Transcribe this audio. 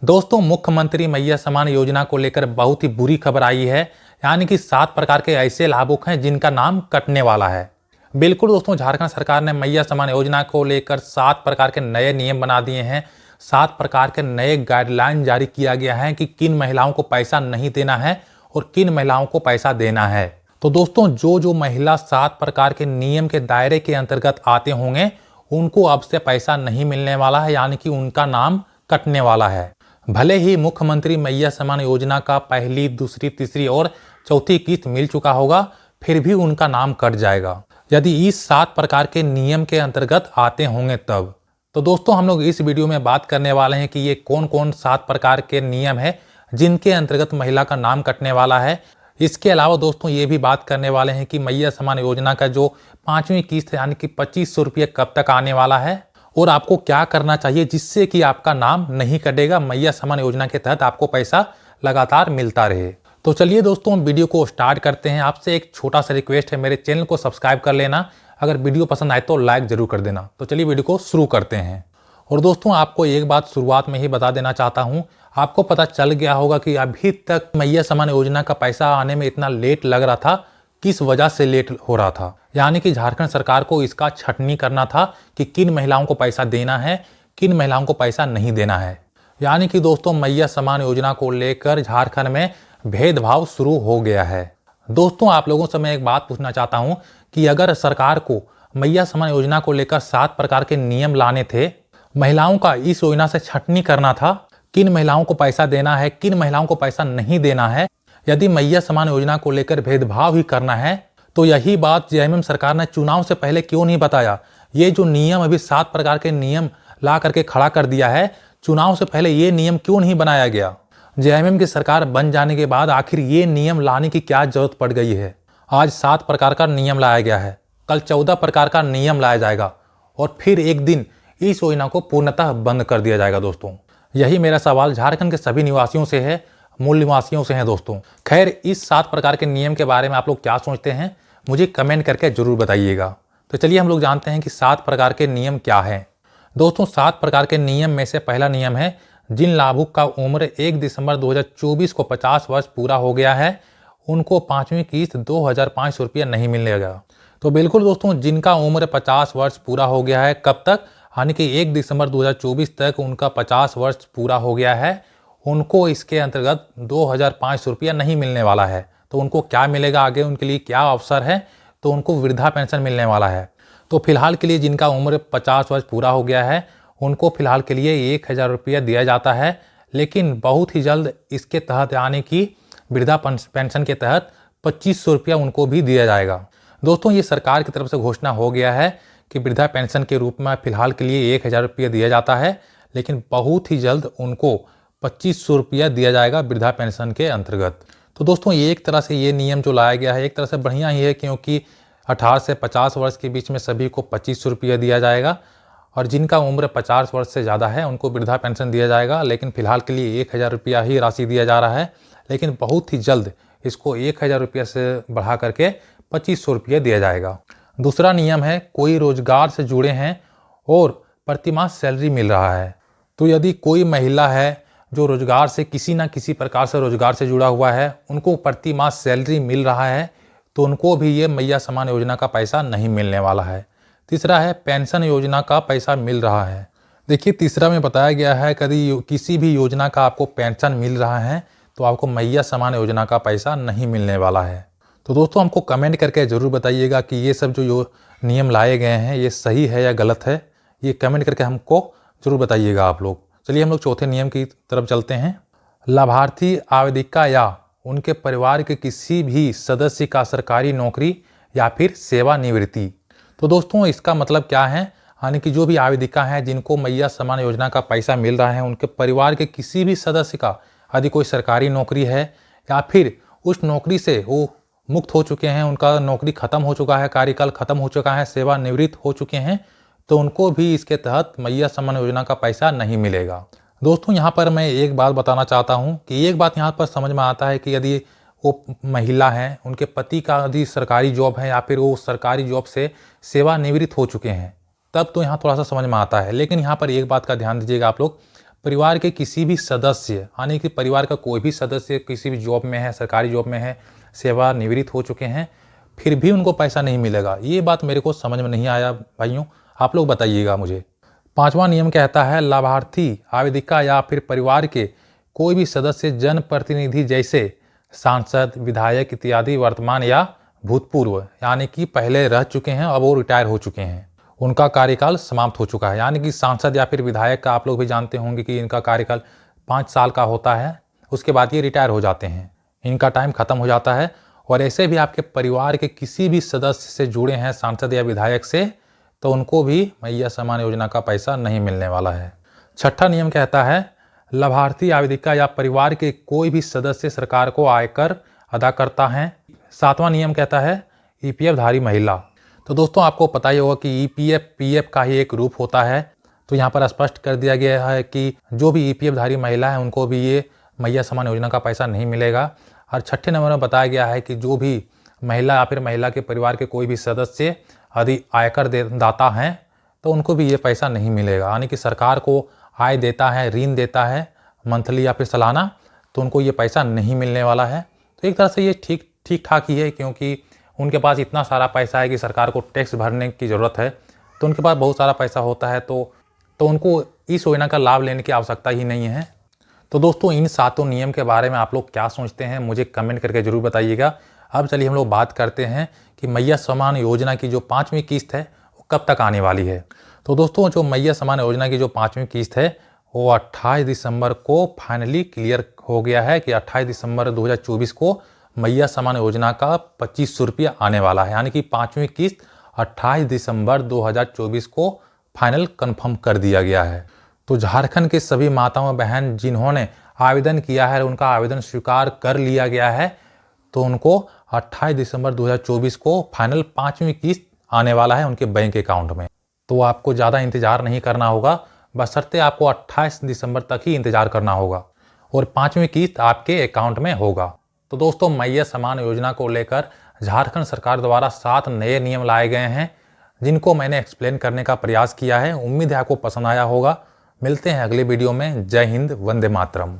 दोस्तों, मुख्यमंत्री मैया सम्मान योजना को लेकर बहुत ही बुरी खबर आई है। यानी कि 7 प्रकार के ऐसे लाभुक हैं जिनका नाम कटने वाला है। बिल्कुल दोस्तों, झारखंड सरकार ने मैया सम्मान योजना को लेकर 7 प्रकार के नए नियम बना दिए हैं। 7 प्रकार के नए गाइडलाइन जारी किया गया है कि किन महिलाओं को पैसा नहीं देना है और किन महिलाओं को पैसा देना है। तो दोस्तों, जो महिला 7 प्रकार के नियम के दायरे के अंतर्गत आते होंगे उनको अब से पैसा नहीं मिलने वाला है, यानी कि उनका नाम कटने वाला है। भले ही मुख्यमंत्री मैया सम्मान योजना का पहली, दूसरी, तीसरी और चौथी किस्त मिल चुका होगा, फिर भी उनका नाम कट जाएगा यदि इस 7 प्रकार के नियम के अंतर्गत आते होंगे तब। तो दोस्तों, हम लोग इस वीडियो में बात करने वाले हैं कि ये कौन कौन 7 प्रकार के नियम है जिनके अंतर्गत महिला का नाम कटने वाला है। इसके अलावा दोस्तों, ये भी बात करने वाले हैं कि मैया सम्मान योजना का जो 5वीं किस्त यानी कि 2500 रुपये कब तक आने वाला है और आपको क्या करना चाहिए जिससे कि आपका नाम नहीं कटेगा, मैया सम्मान योजना के तहत आपको पैसा लगातार मिलता रहे। तो चलिए दोस्तों, वीडियो को स्टार्ट करते हैं। आपसे एक छोटा सा रिक्वेस्ट है, मेरे चैनल को सब्सक्राइब कर लेना। अगर वीडियो पसंद आए तो लाइक जरूर कर देना। तो चलिए वीडियो को शुरू करते हैं। और दोस्तों, आपको एक बात शुरुआत में ही बता देना चाहता हूँ। आपको पता चल गया होगा कि अभी तक मैया सम्मान योजना का पैसा आने में इतना लेट लग रहा था, किस वजह से लेट हो रहा था। यानी कि झारखंड सरकार को इसका छटनी करना था कि किन महिलाओं को पैसा देना है, किन महिलाओं को पैसा नहीं देना है। यानी कि दोस्तों, मैया सम्मान योजना को लेकर झारखंड में भेदभाव शुरू हो गया है। दोस्तों, आप लोगों से मैं एक बात पूछना चाहता हूं कि अगर सरकार को मैया सम्मान योजना को लेकर 7 प्रकार के नियम लाने थे, महिलाओं का इस योजना से छटनी करना था, किन महिलाओं को पैसा देना है, किन महिलाओं को पैसा नहीं देना है, यदि मैया सम्मान योजना को लेकर भेदभाव ही करना है, तो यही बात जेएमएम सरकार ने चुनाव से पहले क्यों नहीं बताया। ये जो नियम अभी 7 प्रकार के नियम ला करके खड़ा कर दिया है, चुनाव से पहले ये नियम क्यों नहीं बनाया गया। जेएमएम की सरकार बन जाने के बाद आखिर ये नियम लाने की क्या जरूरत पड़ गई है। आज 7 प्रकार का नियम लाया गया है, कल 14 प्रकार का नियम लाया जाएगा और फिर एक दिन इस योजना को पूर्णतः बंद कर दिया जाएगा। दोस्तों, यही मेरा सवाल झारखंड के सभी निवासियों से है, मूल निवासियों से हैं। दोस्तों, खैर, इस 7 प्रकार के नियम के बारे में आप लोग क्या सोचते हैं, मुझे कमेंट करके जरूर बताइएगा। तो चलिए हम लोग जानते हैं कि 7 प्रकार के नियम क्या हैं। दोस्तों, 7 प्रकार के नियम में से पहला नियम है, जिन लाभुक का उम्र 1 दिसंबर 2024 को 50 वर्ष पूरा हो गया है, उनको 5वीं किस्त 2500 रुपये नहीं मिलेगा। तो बिल्कुल दोस्तों, जिनका उम्र 50 वर्ष पूरा हो गया है, कब तक, यानी कि 1 दिसंबर 2024 तक उनका 50 वर्ष पूरा हो गया है, उनको इसके अंतर्गत 2500 रुपया नहीं मिलने वाला है। तो उनको क्या मिलेगा, आगे उनके लिए क्या अवसर है, तो उनको वृद्धा पेंशन मिलने वाला है। तो फिलहाल के लिए जिनका उम्र 50 वर्ष पूरा हो गया है, उनको फिलहाल के लिए 1000 रुपया दिया जाता है। लेकिन बहुत ही जल्द इसके तहत, यानी कि वृद्धा पेंशन के तहत 2500 रुपया उनको भी दिया जाएगा। दोस्तों, ये सरकार की तरफ से घोषणा हो गया है कि वृद्धा पेंशन के रूप में फिलहाल के लिए 1000 रुपया दिया जाता है, लेकिन बहुत ही जल्द उनको 2500 रुपया दिया जाएगा वृद्धा पेंशन के अंतर्गत। तो दोस्तों, ये एक तरह से ये नियम जो लाया गया है एक तरह से बढ़िया ही है, क्योंकि 18 से 50 वर्ष के बीच में सभी को 2500 रुपया दिया जाएगा और जिनका उम्र 50 वर्ष से ज़्यादा है उनको वृद्धा पेंशन दिया जाएगा। लेकिन फिलहाल के लिए 1000 रुपया ही राशि दिया जा रहा है, लेकिन बहुत ही जल्द इसको 1000 रुपया से बढ़ा करके 2500 रुपया दिया जाएगा। दूसरा नियम है, कोई रोजगार से जुड़े हैं और प्रतिमाह सैलरी मिल रहा है। तो यदि कोई महिला है जो रोजगार से किसी ना किसी प्रकार से रोजगार से जुड़ा हुआ है, उनको प्रति माह सैलरी मिल रहा है, तो उनको भी ये मैया सम्मान योजना का पैसा नहीं मिलने वाला है। तीसरा है, पेंशन योजना का पैसा मिल रहा है। देखिए, तीसरा में बताया गया है यदि किसी भी योजना का आपको पेंशन मिल रहा है तो आपको मैया सम्मान योजना का पैसा नहीं मिलने वाला है। तो दोस्तों, हमको कमेंट करके ज़रूर बताइएगा कि ये सब जो नियम लाए गए हैं ये सही है या गलत है। ये कमेंट करके हमको ज़रूर बताइएगा आप लोग। चलिए हम लोग चौथे नियम की तरफ चलते हैं। लाभार्थी आवेदिका या उनके परिवार के किसी भी सदस्य का सरकारी नौकरी या फिर सेवानिवृत्ति। तो दोस्तों, इसका मतलब क्या है, यानी कि जो भी आवेदिका हैं जिनको मैया सम्मान योजना का पैसा मिल रहा है, उनके परिवार के किसी भी सदस्य का यदि कोई सरकारी नौकरी है या फिर उस नौकरी से वो मुक्त हो चुके हैं, उनका नौकरी खत्म हो चुका है, कार्यकाल खत्म हो चुका है, सेवानिवृत्त हो चुके हैं, तो उनको भी इसके तहत मैया सम्मान योजना का पैसा नहीं मिलेगा। दोस्तों, यहाँ पर मैं एक बात बताना चाहता हूँ कि एक बात यहाँ पर समझ में आता है कि यदि वो महिला हैं, उनके पति का यदि सरकारी जॉब है या फिर वो सरकारी जॉब से सेवानिवृत्त हो चुके हैं, तब तो यहाँ थोड़ा सा समझ में आता है। लेकिन यहाँ पर एक बात का ध्यान दीजिएगा आप लोग, परिवार के किसी भी सदस्य, यानी कि परिवार का कोई भी सदस्य किसी भी जॉब में है, सरकारी जॉब में है, सेवानिवृत्त हो चुके हैं, फिर भी उनको पैसा नहीं मिलेगा। ये बात मेरे को समझ में नहीं आया भाइयों, आप लोग बताइएगा मुझे। 5वां नियम कहता है लाभार्थी आवेदिका या फिर परिवार के कोई भी सदस्य जनप्रतिनिधि जैसे सांसद, विधायक इत्यादि वर्तमान या भूतपूर्व, यानी कि पहले रह चुके हैं, अब वो रिटायर हो चुके हैं, उनका कार्यकाल समाप्त हो चुका है। यानी कि सांसद या फिर विधायक का आप लोग भी जानते होंगे कि इनका कार्यकाल 5 साल का होता है, उसके बाद ये रिटायर हो जाते हैं, इनका टाइम खत्म हो जाता है। और ऐसे भी आपके परिवार के किसी भी सदस्य से जुड़े हैं सांसद या विधायक से, तो उनको भी मैया सम्मान योजना का पैसा नहीं मिलने वाला है। 6ठा नियम कहता है लाभार्थी आवेदिका या परिवार के कोई भी सदस्य सरकार को आयकर अदा करता है। 7वां नियम कहता है ईपीएफ धारी महिला। तो दोस्तों आपको पता ही होगा कि ईपीएफ पीएफ का ही एक रूप होता है। तो यहाँ पर स्पष्ट कर दिया गया है कि जो भी ईपीएफ धारी महिला है उनको भी ये मैया सम्मान योजना का पैसा नहीं मिलेगा। और 6ठे नंबर में बताया गया है कि जो भी महिला या फिर महिला के परिवार के कोई भी सदस्य यदि आयकर दाता हैं तो उनको भी ये पैसा नहीं मिलेगा। यानी कि सरकार को आय देता है, ऋण देता है मंथली या फिर सालाना, तो उनको ये पैसा नहीं मिलने वाला है। तो एक तरह से ये ठीक ठाक ही है, क्योंकि उनके पास इतना सारा पैसा है कि सरकार को टैक्स भरने की ज़रूरत है, तो उनके पास बहुत सारा पैसा होता है, तो उनको इस योजना का लाभ लेने की आवश्यकता ही नहीं है। तो दोस्तों इन 7 नियम के बारे में आप लोग क्या सोचते हैं, मुझे कमेंट करके ज़रूर बताइएगा। अब चलिए हम लोग बात करते हैं कि मैया सम्मान योजना की जो 5वीं किस्त है वो कब तक आने वाली है। तो दोस्तों जो मैया सम्मान योजना की जो 5वीं किस्त है वो 28 दिसंबर को फाइनली क्लियर हो गया है कि 28 दिसंबर 2024 को मैया सम्मान योजना का 2500 रुपया आने वाला है। यानी कि 5वीं किस्त 28 दिसंबर 2024 को फाइनल कंफर्म कर दिया गया है। तो झारखंड के सभी माताओं बहन जिन्होंने आवेदन किया है उनका आवेदन स्वीकार कर लिया गया है, तो उनको 28 दिसंबर 2024 को फाइनल 5वीं किस्त आने वाला है उनके बैंक अकाउंट में। तो आपको ज़्यादा इंतजार नहीं करना होगा, बशर्ते आपको 28 दिसंबर तक ही इंतजार करना होगा और 5वीं किस्त आपके अकाउंट में होगा। तो दोस्तों मैया सम्मान योजना को लेकर झारखंड सरकार द्वारा 7 नए नियम लाए गए हैं, जिनको मैंने एक्सप्लेन करने का प्रयास किया है। उम्मीद है आपको पसंद आया होगा। मिलते हैं अगले वीडियो में। जय हिंद, वंदे मातरम।